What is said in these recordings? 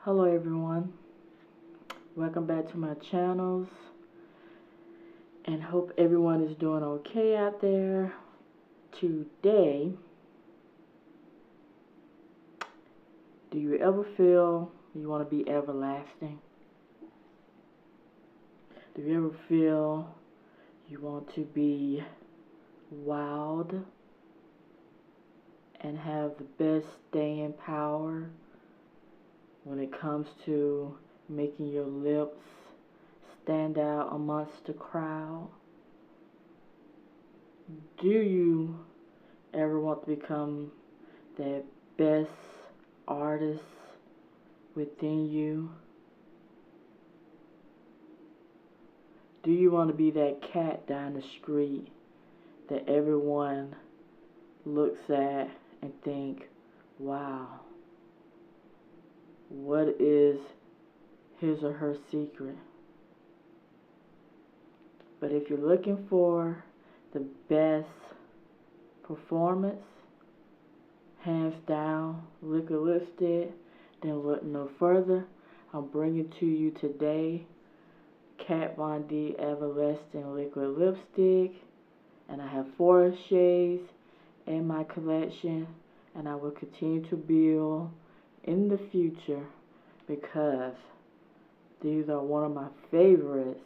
Hello everyone, welcome back to my channels, and hope everyone is doing okay out there. Today, do you ever feel you want to be everlasting? Do you ever feel you want to be wild and have the best staying power when it comes to making your lips stand out amongst the crowd? Do you ever want to become that best artist within you? Do you want to be that cat down the street that everyone looks at and think, wow, what is his or her secret? But if you're looking for the best performance, hands down, liquid lipstick, then look no further. I'm bringing to you today Kat Von D Everlasting Liquid Lipstick, and I have 4 shades in my collection, and I will continue to build in the future because these are one of my favorites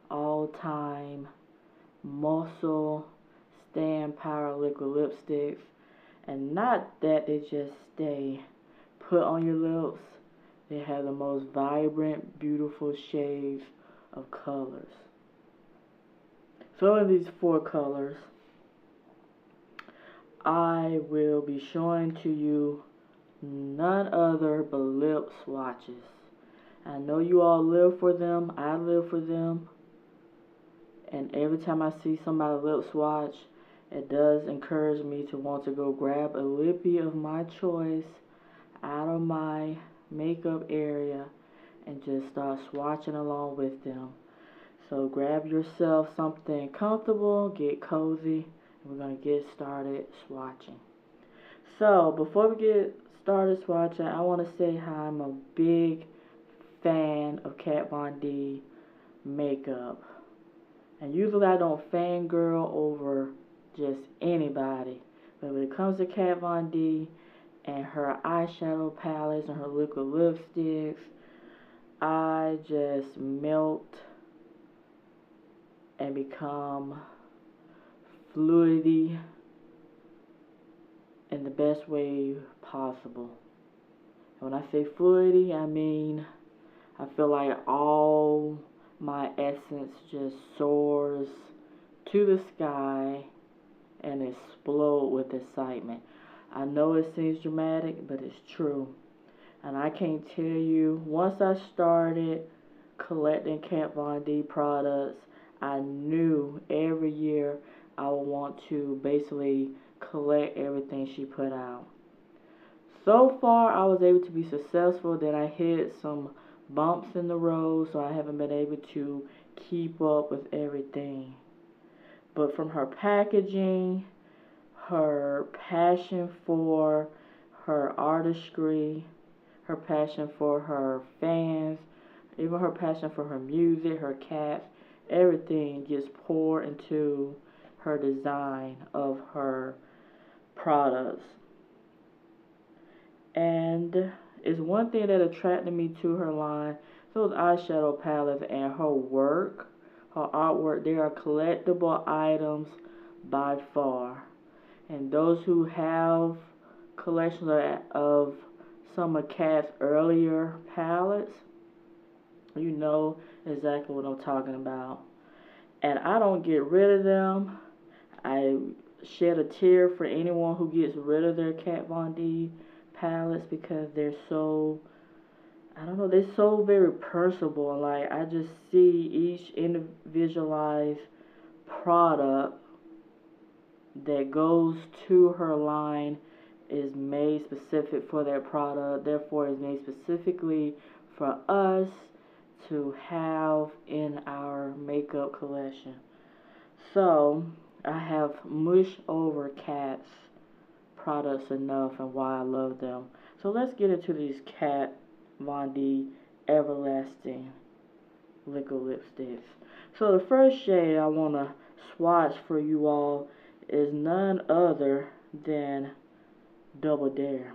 all-time muscle stand power liquid lipsticks. And not that they just stay put on your lips, they have the most vibrant, beautiful shades of colors. So in these 4 colors, I will be showing to you none other but lip swatches. I know you all live for them, I live for them, and every time I see somebody lip swatch, it does encourage me to want to go grab a lippy of my choice out of my makeup area and just start swatching along with them. So grab yourself something comfortable, get cozy, and we're going to get started swatching. So before we get started swatching, I want to say how I'm a big fan of Kat Von D makeup. And usually I don't fangirl over just anybody, but when it comes to Kat Von D and her eyeshadow palettes and her liquid lipsticks, I just melt and become fluidy in the best way possible. And when I say fluidy, I mean I feel like all my essence just soars to the sky and explode with excitement. I know it seems dramatic, but it's true. And I can't tell you, once I started collecting Kat Von D products, I knew every year I would want to basically collect everything she put out. So far, I was able to be successful. Then I hit some bumps in the road, so I haven't been able to keep up with everything. But from her packaging, her passion for her artistry, her passion for her fans, even her passion for her music, her cats, everything gets poured into her design of her products. And it's one thing that attracted me to her line, those eyeshadow palettes and her work, her artwork. They are collectible items by far. And those who have collections of some of Kat's earlier palettes, you know exactly what I'm talking about. And I don't get rid of them. I shed a tear for anyone who gets rid of their Kat Von D palettes because they're so, I don't know, they're so very personable. Like, I just see each individualized product that goes to her line is made specific for that product, therefore is made specifically for us to have in our makeup collection. So I have mushed over Kat's products enough and why I love them. So let's get into these Kat Von D Everlasting liquid lipsticks. So the first shade I want to swatch for you all is none other than Double Dare.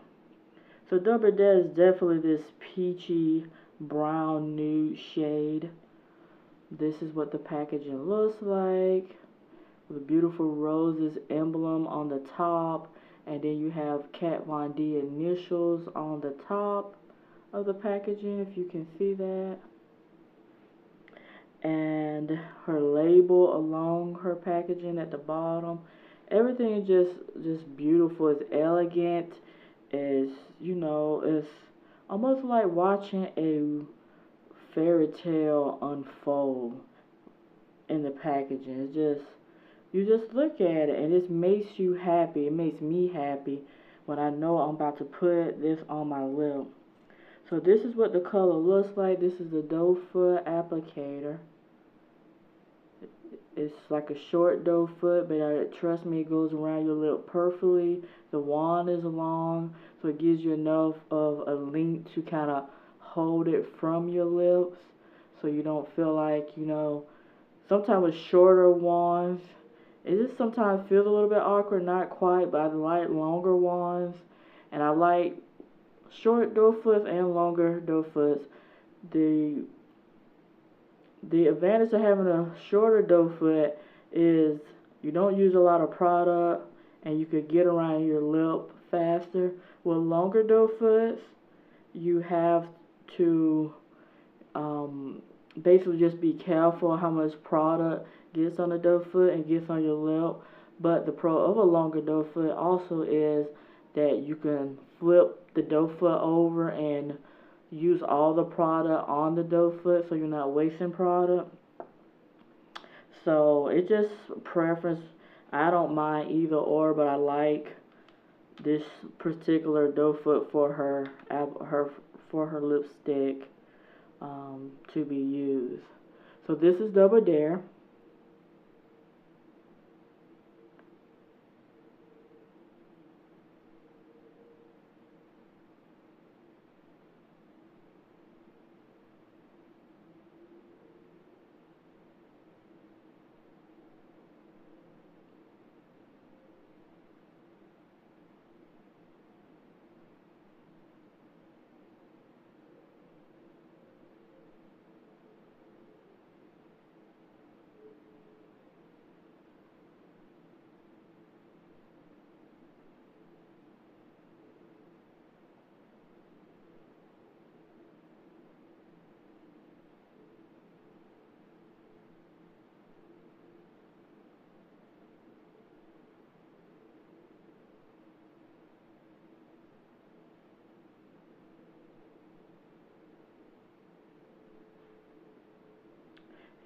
So Double Dare is definitely this peachy brown nude shade. This is what the packaging looks like, with a beautiful roses emblem on the top, and then you have Kat Von D initials on the top of the packaging, if you can see that. And her label along her packaging at the bottom. Everything is just beautiful. It's elegant. It's, you know, it's almost like watching a fairy tale unfold in the packaging. It's just, you just look at it and it makes you happy. It makes me happy when I know I'm about to put this on my lip. So this is what the color looks like. This is the doe foot applicator. It's like a short doe foot, but trust me, it goes around your lip perfectly. The wand is long, so it gives you enough of a length to kind of hold it from your lips, so you don't feel like, you know, sometimes with shorter wands, it just sometimes feels a little bit awkward, not quite, but I like longer wands, and I like short doe foots and longer doe foots. The advantage of having a shorter doe foot is you don't use a lot of product and you could get around your lip faster. With longer doe foots, you have to basically just be careful how much product gets on the doe foot and gets on your lip. But the pro of a longer doe foot also is that you can flip the doe foot over and use all the product on the doe foot, so you're not wasting product. So it's just preference. I don't mind either or, but I like this particular doe foot for her lipstick to be used. So this is Double Dare.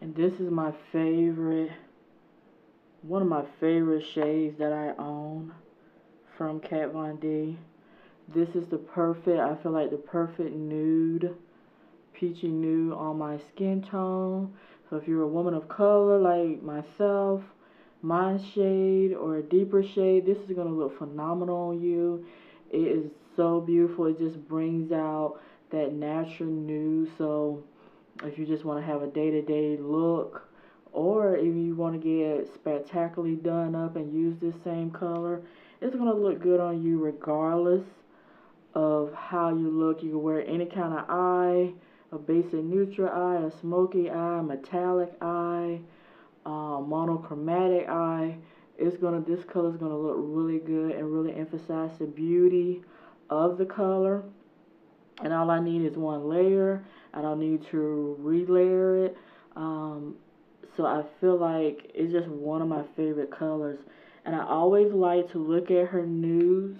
And this is my favorite, one of my favorite shades that I own from Kat Von D. This is the perfect, I feel like the perfect nude, peachy nude on my skin tone. So if you're a woman of color like myself, my shade or a deeper shade, this is going to look phenomenal on you. It is so beautiful. It just brings out that natural nude. So if you just want to have a day-to-day look, or if you want to get spectacularly done up and use this same color, it's going to look good on you regardless of how you look. You can wear any kind of eye, a basic neutral eye, a smoky eye, metallic eye, monochromatic eye. This color is gonna look really good and really emphasize the beauty of the color. And all I need is one layer. I don't need to relayer it. So I feel like it's just one of my favorite colors. And I always like to look at her nudes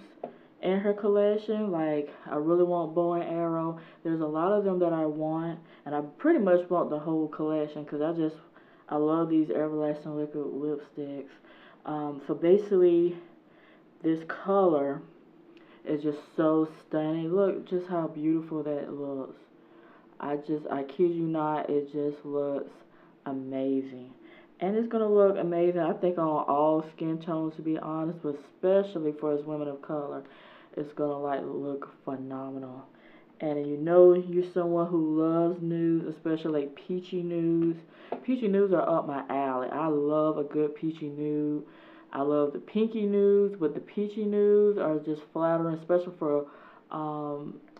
in her collection. Like, I really want bow and arrow. There's a lot of them that I want, and I pretty much want the whole collection because I love these everlasting liquid lipsticks. So basically, this color is just so stunning. Look just how beautiful that looks. I kid you not, it just looks amazing. And it's going to look amazing, I think, on all skin tones, to be honest, but especially for us women of color. It's going to, like, look phenomenal. And you know you're someone who loves nudes, especially like peachy nudes. Peachy nudes are up my alley. I love a good peachy nude. I love the pinky nudes, but the peachy nudes are just flattering, especially for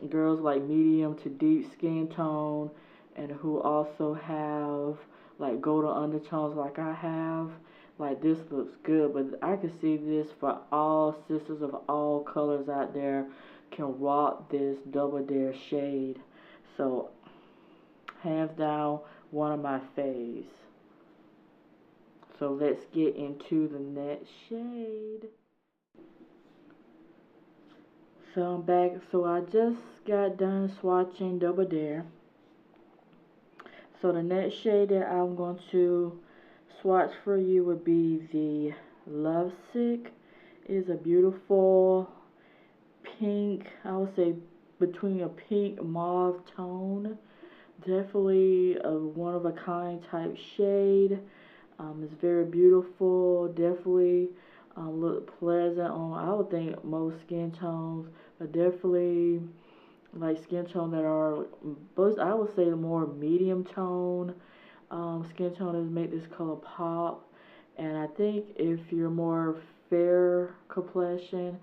girls like medium to deep skin tone and who also have like golden undertones like I have. Like this looks good, but I can see this for all sisters of all colors out there can rock this Double Dare shade. So hands down, one of my faves. So let's get into the next shade. So I'm back. So I just got done swatching Double Dare. So the next shade that I'm going to swatch for you would be the Lovesick. It is a beautiful pink, I would say between a pink mauve tone. Definitely a one of a kind type shade. It's very beautiful. Definitely look pleasant on, I would think, most skin tones, but definitely like skin tone that are both, I would say, the more medium tone skin tones make this color pop. And I think if you're more fair complexion,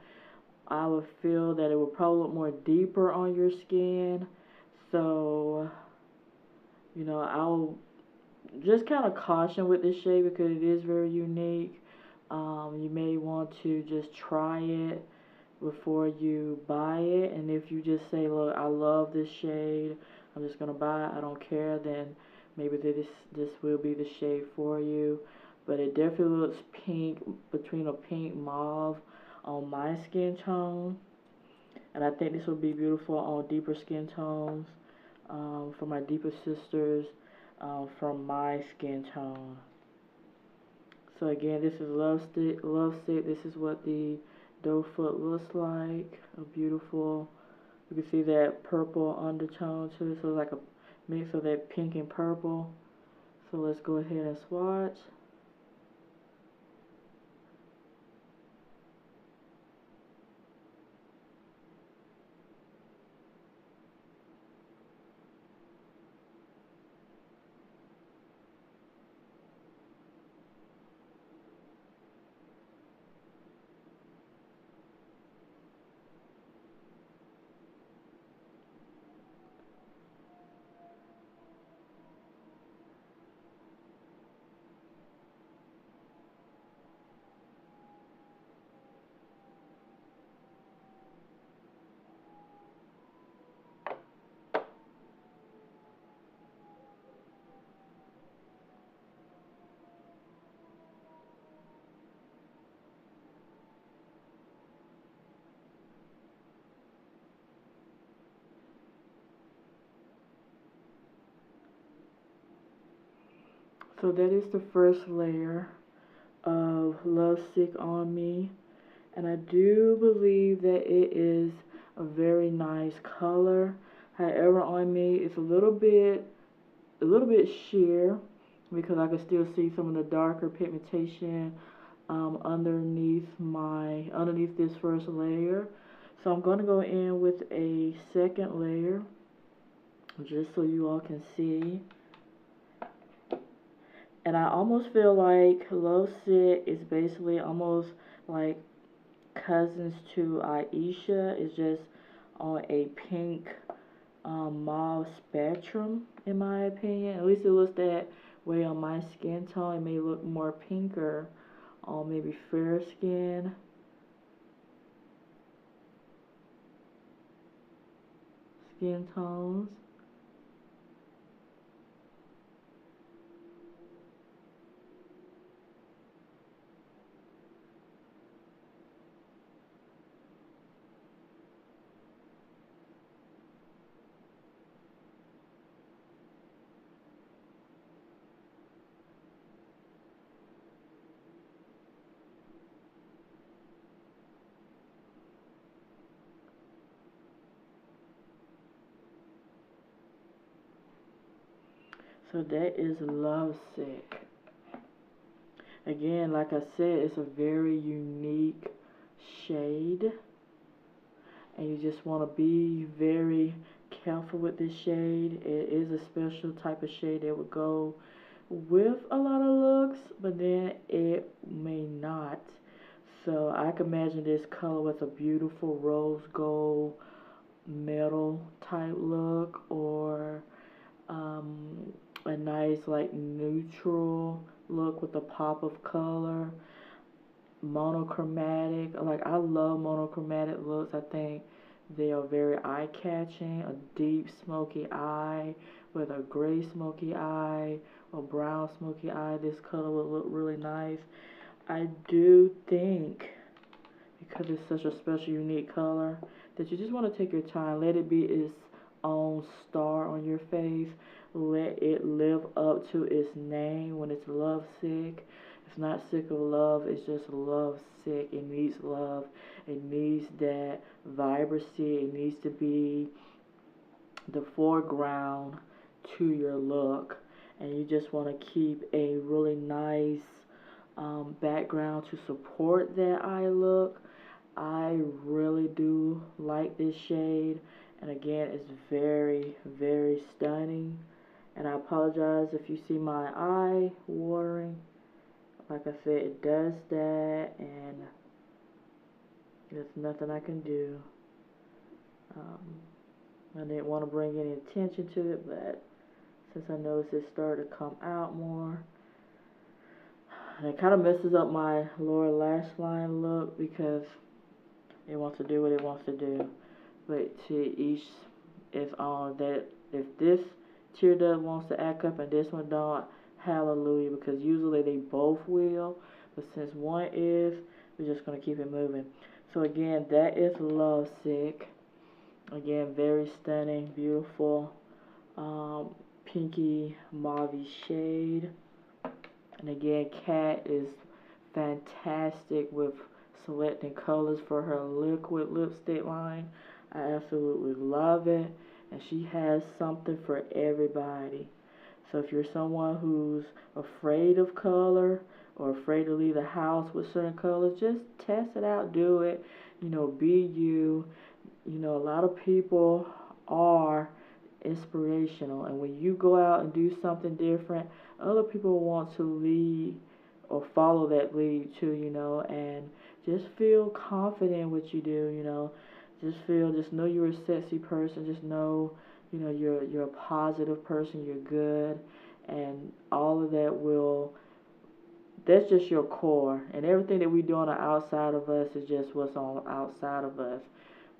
I would feel that it would probably look more deeper on your skin. So, you know, I'll just kind of caution with this shade because it is very unique. You may want to just try it before you buy it. And if you just say, look, I love this shade, I'm just going to buy it, I don't care, then maybe this will be the shade for you. But it definitely looks pink, between a pink mauve on my skin tone. And I think this will be beautiful on deeper skin tones, for my deeper sisters, from my skin tone. So again, this is Lovesick. This is what the doe foot looks like. A beautiful, you can see that purple undertone too, so like a mix of that pink and purple. So let's go ahead and swatch. So that is the first layer of Lovesick on me. And I do believe that it is a very nice color. However, on me it's a little bit sheer because I can still see some of the darker pigmentation underneath this first layer. So I'm going to go in with a second layer just so you all can see. And I almost feel like Lovesick is basically almost like cousins to Ayesha. It's just on a pink mauve spectrum, in my opinion. At least it looks that way on my skin tone. It may look more pinker on maybe fair skin tones. So that is Lovesick. Again, like I said, it's a very unique shade. And you just want to be very careful with this shade. It is a special type of shade that would go with a lot of looks, but then it may not. So I can imagine this color with a beautiful rose gold metal type look, or a nice like neutral look with a pop of color. Monochromatic, like I love monochromatic looks. I think they are very eye-catching. A deep smoky eye with a gray smoky eye or brown smoky eye, this color would look really nice. I do think, because it's such a special, unique color, that you just want to take your time, let it be its own star on your face, let it live up to its name. When it's lovesick, it's not sick of love, it's just lovesick. It needs love, it needs that vibrancy, it needs to be the foreground to your look, and you just want to keep a really nice background to support that eye look. I really do like this shade, and again, it's very, very stunning. And I apologize if you see my eye watering. Like I said, it does that, and there's nothing I can do. I didn't want to bring any attention to it, but since I noticed it started to come out more, and it kind of messes up my lower lash line look because it wants to do what it wants to do. But to each its own. That if this tear duct wants to act up and this one don't, hallelujah, because usually they both will. But since one is, we're just going to keep it moving. So again, that is Lovesick. Again, very stunning, beautiful, pinky mauve shade. And again, Kat is fantastic with selecting colors for her liquid lipstick line. I absolutely love it. And she has something for everybody. So if you're someone who's afraid of color or afraid to leave the house with certain colors, just test it out, do it. You know, be you. You know, a lot of people are inspirational, and when you go out and do something different, other people want to lead or follow that lead too, you know, and just feel confident in what you do, you know. Just know you're a sexy person. Just know, you know, you're a positive person, you're good, and all of that that's just your core. And everything that we do on the outside of us is just what's on the outside of us.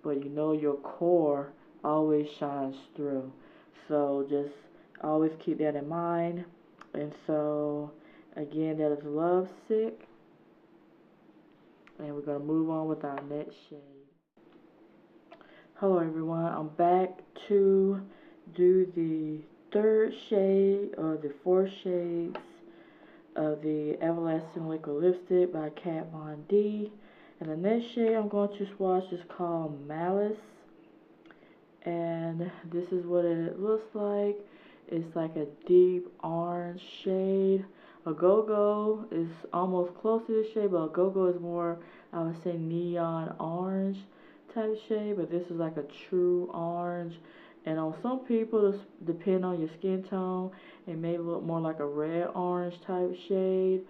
But you know your core always shines through. So just always keep that in mind. And so, again, that is Lovesick. And we're going to move on with our next shade. Hello everyone, I'm back to do the third shade or the fourth shades of the Everlasting Liquid Lipstick by Kat Von D. And the next shade I'm going to swatch is called Malice. And this is what it looks like. It's like a deep orange shade. A Go-Go is almost close to this shade, but a Go-Go is more, I would say, neon orange type shade. But this is like a true orange. And on some people, depending on your skin tone, it may look more like a red orange type shade.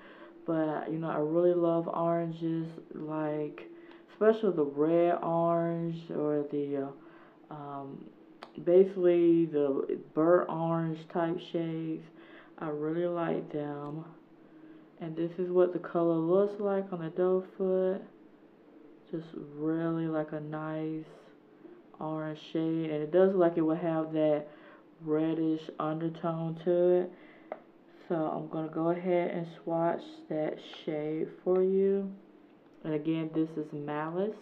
But, you know, I really love oranges, like, especially the red orange or the, basically the burnt orange type shades. I really like them. And this is what the color looks like on the doe foot. Just really like a nice orange shade. And it does look like it will have that reddish undertone to it. So I'm going to go ahead and swatch that shade for you. And again, this is Malice.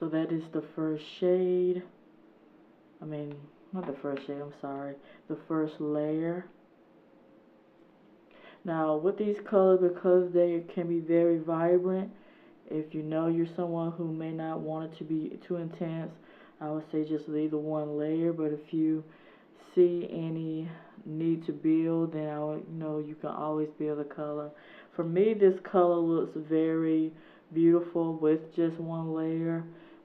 So that is the first shade. I mean, not the first shade, I'm sorry. The first layer. Now, with these colors, because they can be very vibrant, if you know you're someone who may not want it to be too intense, I would say just leave the one layer. But if you see any need to build, then you can always build a color. For me, this color looks very beautiful with just one layer,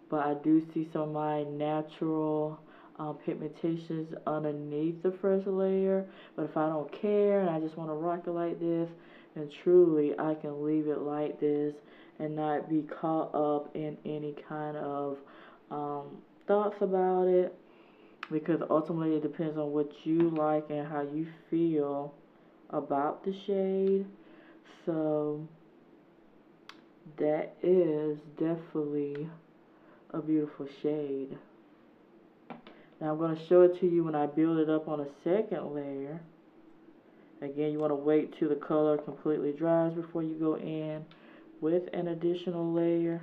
but I do see some of my natural pigmentations underneath the first layer. But if I don't care and I just want to rock it like this, then truly I can leave it like this and not be caught up in any kind of thoughts about it, because ultimately it depends on what you like and how you feel about the shade. So that is definitely a beautiful shade. Now I'm going to show it to you when I build it up on a second layer. Again, you want to wait till the color completely dries before you go in with an additional layer.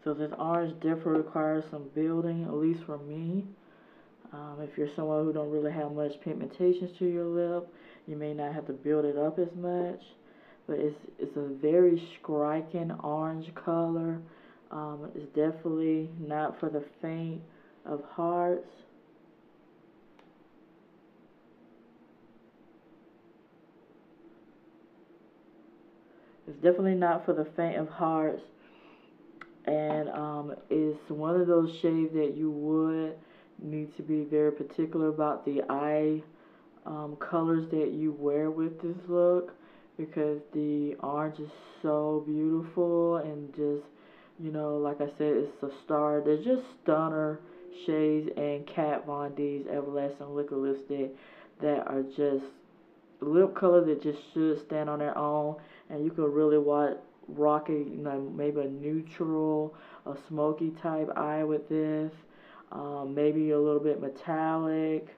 So this orange definitely requires some building, at least for me. If you're someone who don't really have much pigmentations to your lip, you may not have to build it up as much. But it's a very striking orange color. It's definitely not for the faint of hearts. It's definitely not for the faint of hearts. And it's one of those shades that you would need to be very particular about the eye colors that you wear with this look, because the orange is so beautiful and just, like I said, it's a star. They're just stunner shades, and Kat Von D's Everlasting Liquid Lipstick that are just lip colors that just should stand on their own, and you could really rock a, maybe a neutral, a smoky type eye with this, maybe a little bit metallic,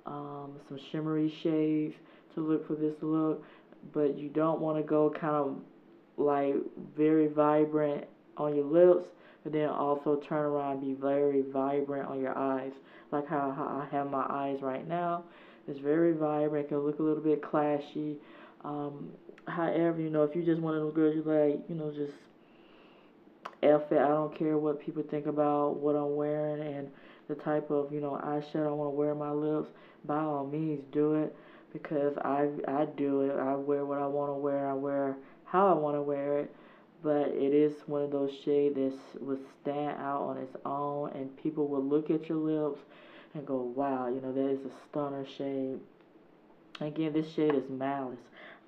some shimmery shades to look for this look, but you don't want to go kind of like very vibrant on your lips, but then also turn around and be very vibrant on your eyes, like how I have my eyes right now. It's very vibrant, it can look a little bit clashy. However, if you just one of those girls you like, just F it, I don't care what people think about what I'm wearing and the type of, eyeshadow I want to wear on my lips, by all means do it, because I do it. I wear what I want to wear, I wear how I want to wear it, but it is one of those shades that would stand out on its own, and people will look at your lips and go, wow, that is a stunner shade. Again, this shade is Malice.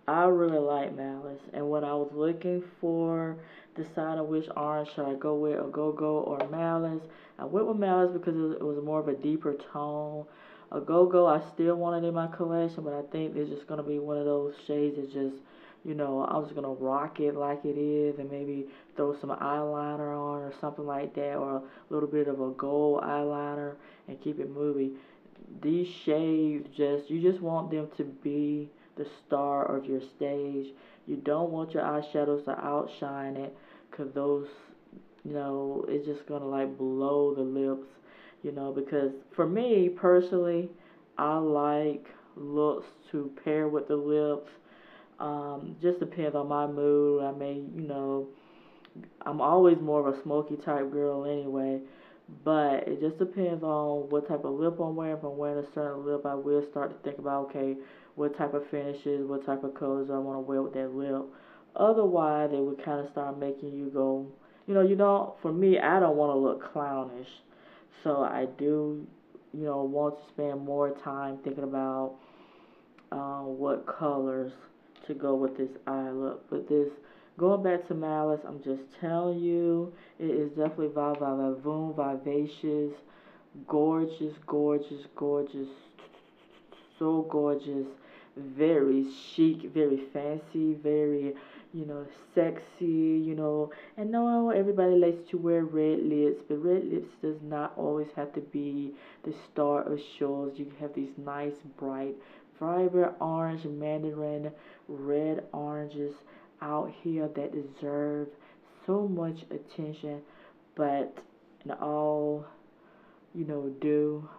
I really like Malice, and when I was looking for deciding which orange should I go with, a Go-Go or Malice, I went with Malice because it was more of a deeper tone. A Go-Go I still wanted in my collection, but I think it's just going to be one of those shades that just, I'm just going to rock it like it is, and maybe throw some eyeliner on or something like that, or a little bit of a gold eyeliner and keep it moving. These shades, you just want them to be the star of your stage. You don't want your eyeshadows to outshine it, because those, it's just gonna like blow the lips, because for me personally, I like looks to pair with the lips. Just depends on my mood. I may, I'm always more of a smoky type girl anyway, but it just depends on what type of lip I'm wearing. If I'm wearing a certain lip, I will start to think about, okay, what type of finishes, what type of colors I want to wear with that lip. Otherwise, it would kind of start making you go, for me, I don't want to look clownish. So I do, want to spend more time thinking about what colors to go with this eye look. But this, going back to Malice, I'm just telling you, it is definitely vivacious, gorgeous, gorgeous, gorgeous, so gorgeous, very chic, very fancy, very, sexy, and no, everybody likes to wear red lips, but red lips does not always have to be the star of shows. You have these nice, bright, vibrant orange, mandarin, red oranges out here that deserve so much attention, but in all, do.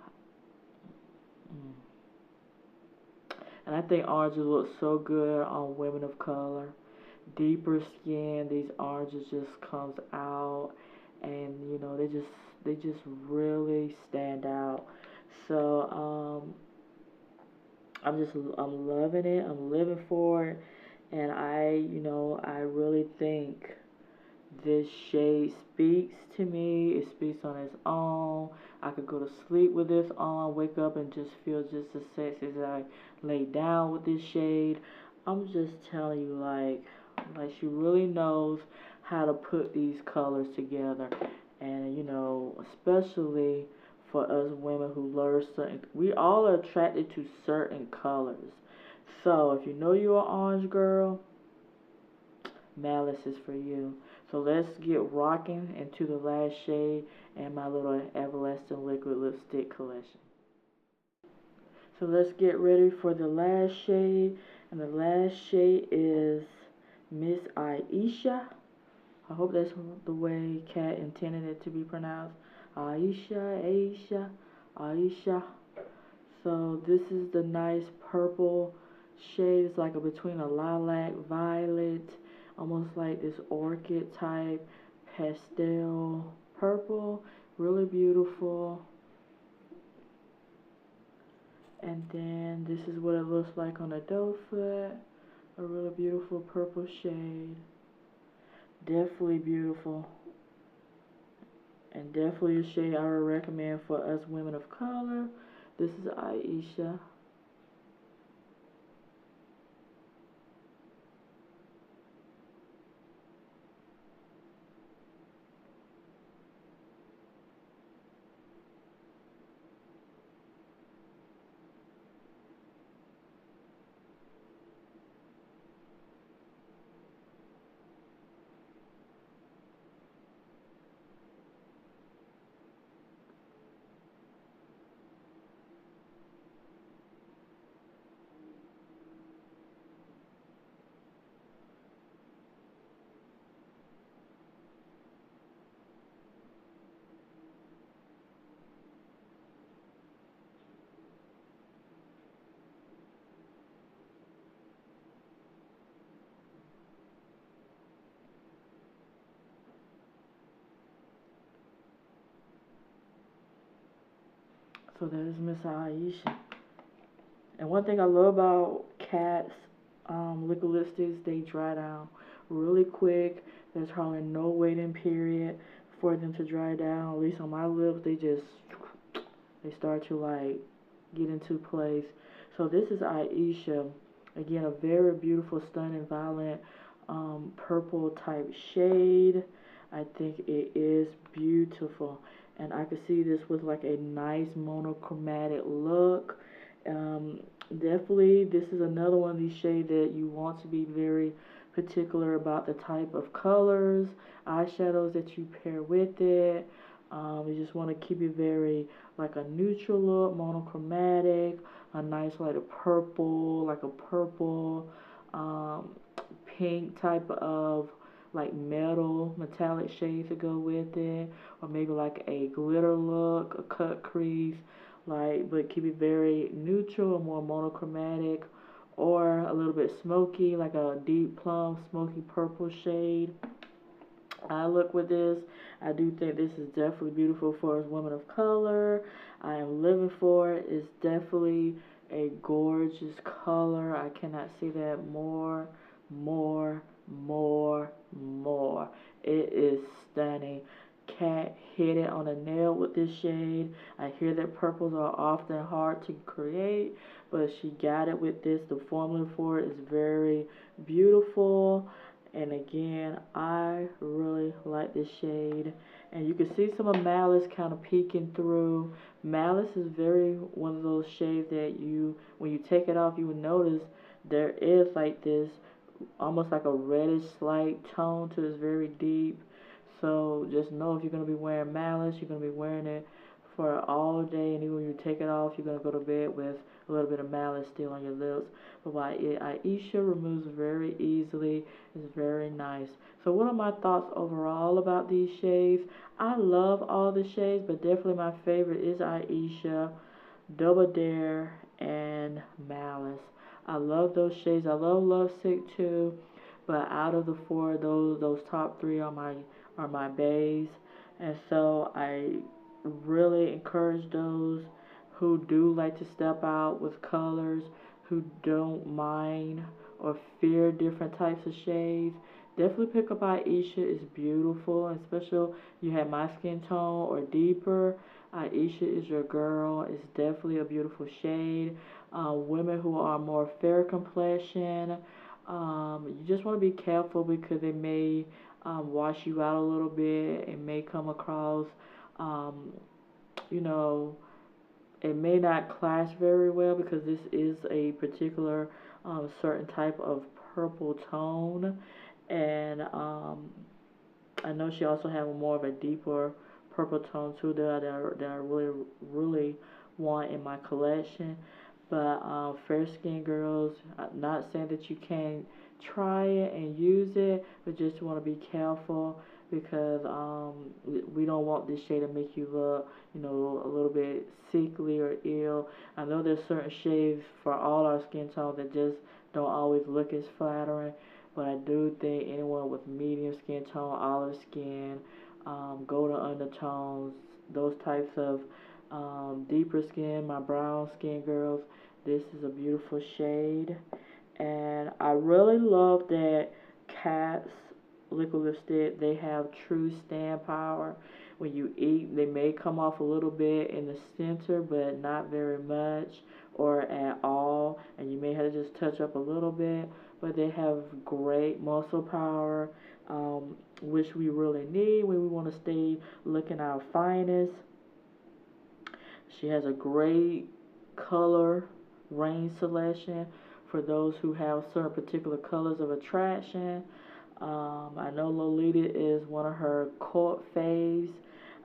And I think oranges look so good on women of color. Deeper skin, these oranges just comes out, and they just really stand out. So I'm loving it. I'm living for it, and I really think this shade speaks to me. It speaks on its own. I could go to sleep with this on, wake up and just feel just as sexy as I lay down with this shade. I'm just telling you, like she really knows how to put these colors together. And, especially for us women who love we all are attracted to certain colors. So if you know you're an orange girl, Malice is for you. So let's get rocking into the last shade and my little everlasting liquid lipstick collection. So let's get ready for the last shade, and the last shade is Miss Ayesha. I hope that's the way Kat intended it to be pronounced. Ayesha, Ayesha, Ayesha. So this is the nice purple shade. It's like between a lilac, violet, almost like this orchid type pastel purple. Really beautiful. And then this is what it looks like on the doe foot. A really beautiful purple shade. Definitely beautiful. And definitely a shade I would recommend for us women of color. This is Ayesha. So that is Miss Ayesha. And one thing I love about Kat's liquid lipsticks, they dry down really quick. There's hardly no waiting period for them to dry down. At least on my lips, they start to like get into place. So this is Ayesha. Again, a very beautiful, stunning, violent purple type shade. I think it is beautiful. And I could see this with like a nice monochromatic look. Definitely, this is another one of these shades that you want to be very particular about the type of colors, eyeshadows that you pair with it. You just want to keep it very like a neutral look, monochromatic, a nice like a purple, pink type of like metallic shade to go with it, or maybe like a glitter look, a cut crease, like, but keep it very neutral or more monochromatic, or a little bit smoky, like a deep plum smoky purple shade. I look with this. I do think this is definitely beautiful for us women of color. I am living for it. It's definitely a gorgeous color. I cannot say that more, more, more. It is stunning. Cat hit it on the nail with this shade. I hear that purples are often hard to create, but she got it with this. The formula for it is very beautiful. And again, I really like this shade. And you can see some of Malice kind of peeking through. Malice is very one of those shades that when you take it off, you will notice there is like this, almost like a reddish slight tone to this, very deep. So just know if you're going to be wearing Malice, you're going to be wearing it for all day, and even when you take it off, you're going to go to bed with a little bit of Malice still on your lips. But why Ayesha removes very easily. It's very nice. So what are my thoughts overall about these shades? I love all the shades, but definitely my favorite is Ayesha, Double Dare, and Malice. I love those shades. I love Lovesick too, but out of the four, those top three are my baes. And so I really encourage those who do like to step out with colors, who don't mind or fear different types of shades. Definitely pick up Ayesha. It's beautiful, and especially you have my skin tone or deeper. Ayesha is your girl. It's definitely a beautiful shade. Women who are more fair complexion, you just want to be careful because they may wash you out a little bit. It may come across, you know, it may not clash very well because this is a particular certain type of purple tone. And I know she also has more of a deeper purple tone too that I really want in my collection. But fair skin girls, I'm not saying that you can't try it and use it, but just want to be careful because we don't want this shade to make you look, a little bit sickly or ill. I know there's certain shades for all our skin tones that just don't always look as flattering, but I do think anyone with medium skin tone, olive skin, golden undertones, those types of deeper skin, my brown skin girls, this is a beautiful shade. And I really love that Cat's liquid lipstick, they have true stand power. When you eat, they may come off a little bit in the center, but not very much or at all. And you may have to just touch up a little bit, but they have great muscle power, which we really need when we want to stay looking our finest. She has a great color range selection for those who have certain particular colors of attraction. I know Lolita is one of her cult faves,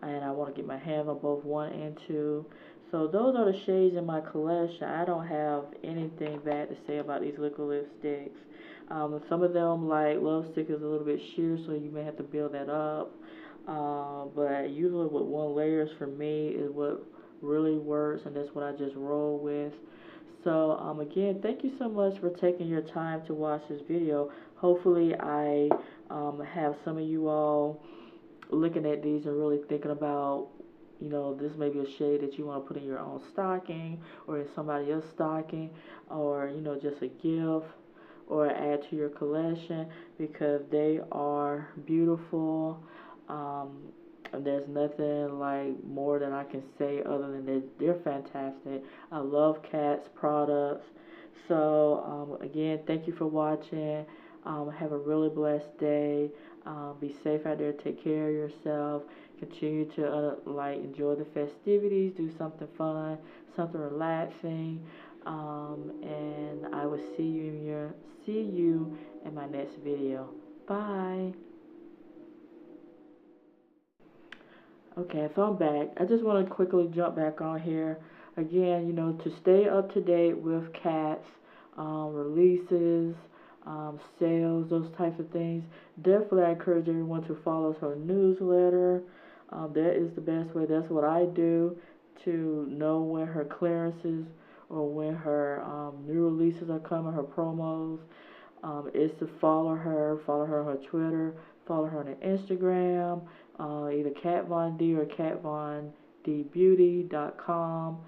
and I want to get my hands on both 1 and 2. So those are the shades in my collection. I don't have anything bad to say about these liquid lipsticks. Some of them, like Lovesick, is a little bit sheer, so you may have to build that up. But usually with one layers for me is what really works, and that's what I just roll with. So again, thank you so much for taking your time to watch this video. Hopefully I have some of you all looking at these and really thinking about, this may be a shade that you want to put in your own stocking or in somebody else's stocking, or just a gift or add to your collection, because they are beautiful. And there's nothing like more than I can say other than they're fantastic. I love Cat's products. So again, thank you for watching. Have a really blessed day. Be safe out there. Take care of yourself. Continue to enjoy the festivities. Do something fun, something relaxing. And I will see you in my next video. Bye. Okay, so I'm back. I just want to quickly jump back on here. Again, to stay up to date with Cat's releases, sales, those types of things, definitely I encourage everyone to follow her newsletter. That is the best way. That's what I do to know when clearances or when her new releases are coming, her promos, is to follow her on her Twitter, follow her on her Instagram, either Kat Von D or katvondbeauty.com,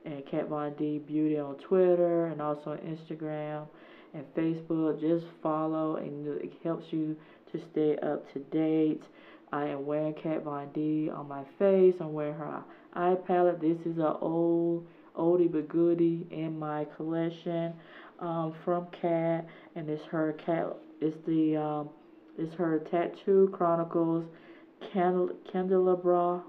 and Kat Von D Beauty on Twitter and also on Instagram and Facebook. Just follow, and it helps you to stay up to date. I am wearing Kat Von D on my face. I'm wearing her eye palette. This is an oldie but goodie in my collection from Kat, and it's her it's her Tattoo Chronicles Candelabra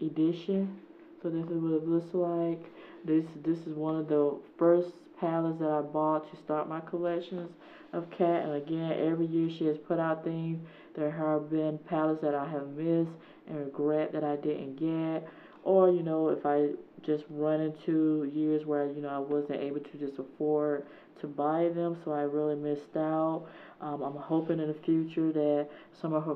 edition. So this is what it looks like. This is one of the first palettes that I bought to start my collections of Kat. And again, every year she has put out things. There have been palettes that I have missed and regret that I didn't get. Or, you know, if I just run into years where, you know, I wasn't able to just afford to buy them, so I really missed out. I'm hoping in the future that some of her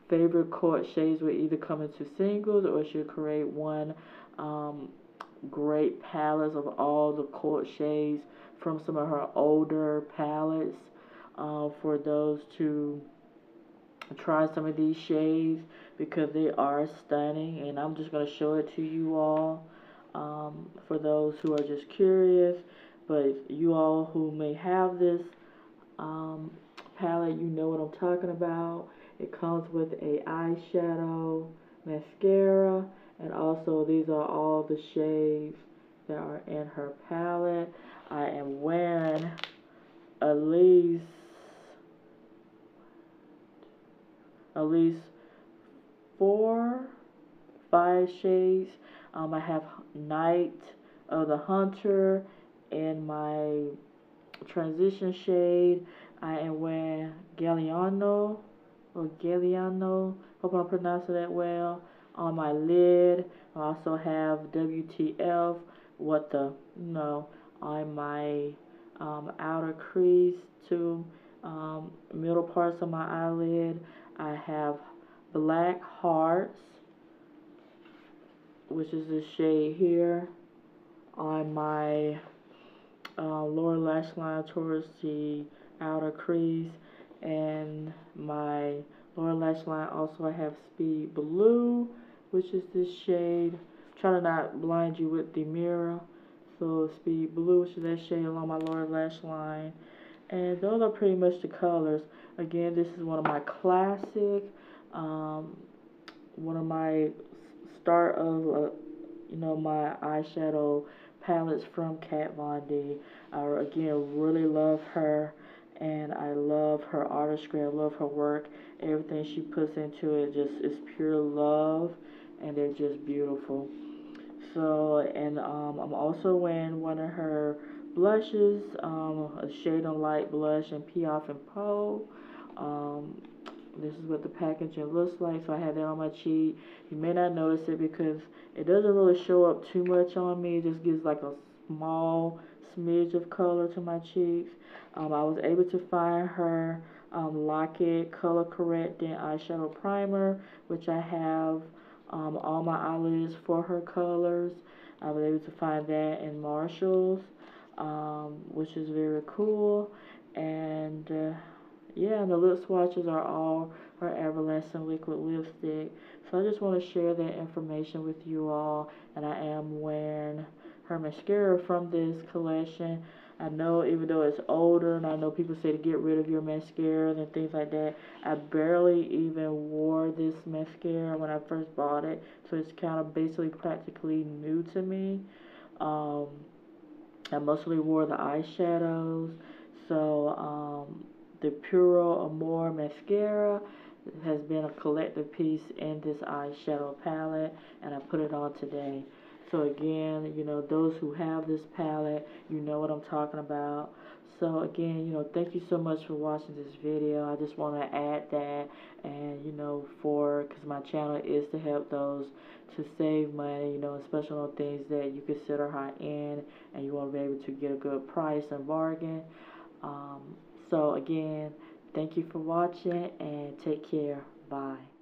favorite court shades will either come into singles, or she'll create one great palettes of all the court shades from some of her older palettes for those to try some of these shades, because they are stunning, and I'm just going to show it to you all for those who are just curious. But you all who may have this palette, you know what I'm talking about. It comes with a eyeshadow, mascara, and also these are all the shades that are in her palette. I am wearing at least 5 shades. I have Night of the Hunter in my transition shade. I am wearing Galliano, hope I'm pronouncing that well, on my lid. I also have WTF, on my outer crease to middle parts of my eyelid. I have Black Hearts, which is this shade here, on my lower lash line towards the outer crease, and my lower lash line also I have Speed Blue, which is this shade. Try to not blind you with the mirror. So Speed Blue, which is that shade along my lower lash line. And those are pretty much the colors. Again, this is one of my classic, one of my start of, my eyeshadow palettes from Kat Von D. I, again, really love her, and I love her artistry. I love her work. Everything she puts into it just is pure love, and they're just beautiful. So, and I'm also wearing one of her blushes, a Shade on Light blush in Piaf+Poe. This is what the packaging looks like. So I have that on my cheek. You may not notice it because it doesn't really show up too much on me. It just gives like a small smidge of color to my cheeks. I was able to find her Lock-It Color Correcting Eyeshadow Primer, which I have all my eyelids for her colors. I was able to find that in Marshall's, which is very cool. And yeah, and the lip swatches are all her Everlasting Liquid Lipstick. So I just want to share that information with you all. And I am wearing her mascara from this collection. I know, even though it's older, and I know people say to get rid of your mascara and things like that, I barely even wore this mascara when I first bought it, so it's kind of basically practically new to me. I mostly wore the eyeshadows, so the Puro Amore mascara has been a collective piece in this eyeshadow palette, and I put it on today. So again, those who have this palette, you know what I'm talking about. So again, thank you so much for watching this video. I just want to add that, and because my channel is to help those to save money, especially on things that you consider high end, and you want to be able to get a good price and bargain. So again, thank you for watching, and take care. Bye.